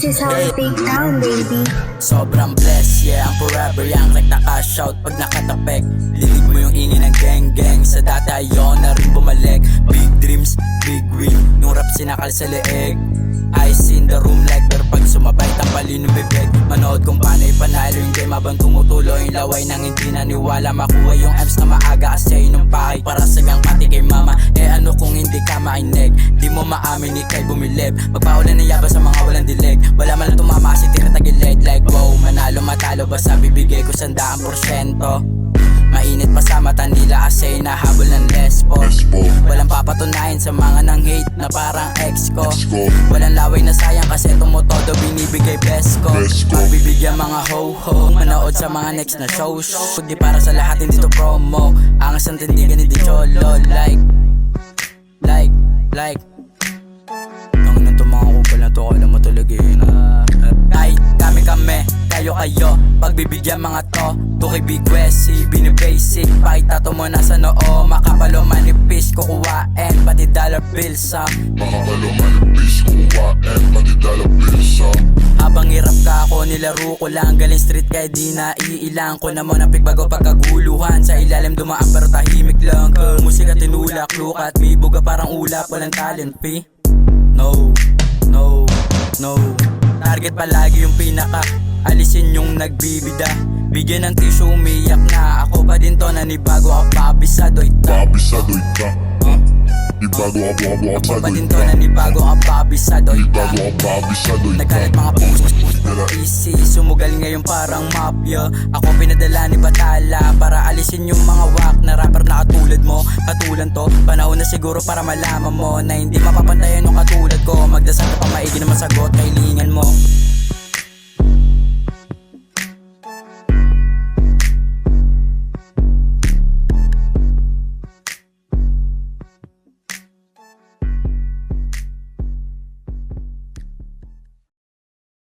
is how we take down, baby. Sobrang blessed, yeah, I'm forever young. Like naka-shout pag nakatapek. Dinig mo yung ingin ng gang-gang. Sa dati ayaw na rin bumalik. Big dreams, big win. Yung rap sinakal sa leeg. Eyes in the room like pero pag sumabay tapalin yung bibig. Manood kung paano ipanalo yung game habang tumutulo yung laway nang hindi naniwala. Makuha yung M's na maaga kasi nung pahay para sagang pati kay mama. Eh ano kung hindi ka mainig? Di mo maamin ikay bumilib. Magpaulan ng yaba sa mga walang dilig. Wala man lang tumama kasi tinatagilid. Like wow, manalo matalo basta bibigay ko 100%. Mainit pa sa mata nila kasi nahabol ng lespo. Walang papatunayan sa mga nang hate na parang ex ko. Walang laway na sayang kasi tumutodo binibigay best ko. Pagbibigyan mga ho-ho, manood sa mga next na shows. Di para sa lahat hindi to promo. Angas ang tindigan hindi cholo. Like ang nang tumanga ko pala to, alam mo talaga yun. Kahit kami, kayo pagbibigyan mga to kay Big Westy, binibasic. Pakita to mo nasa noo, makapalo manipis kukuhain, pati dollar bills Makapalo manipis kukuhain, pati dollar bills Habang hirap ka ako, nilaro ko lang. Galing street kaya di na iilang ko naman ang pigbago pagkaguluhan. Sa ilalim dumaan pero tahimik lang. Musika tinulak, lukat, may buga parang ulap. Walang talent fee. No Target palagi yung pinaka. Alisin yung nagbibida. Bigyan ng tissue, umiyak na. Ako pa din to, nanibago ako paabisado ita. Paabisado ita Ibago Ako pa din to, nanibago ako paabisado ita. Nagkalat mga puso easy, sumugal ngayon parang mafia. Ako pinadala ni Batala para alisin yung mga wak na rapper na katulad mo. Katulan to, panahon na siguro para malaman mo na hindi mapapantayan yung katulad ko. Magdasal ka pa maigi na masagot, kailingan mo.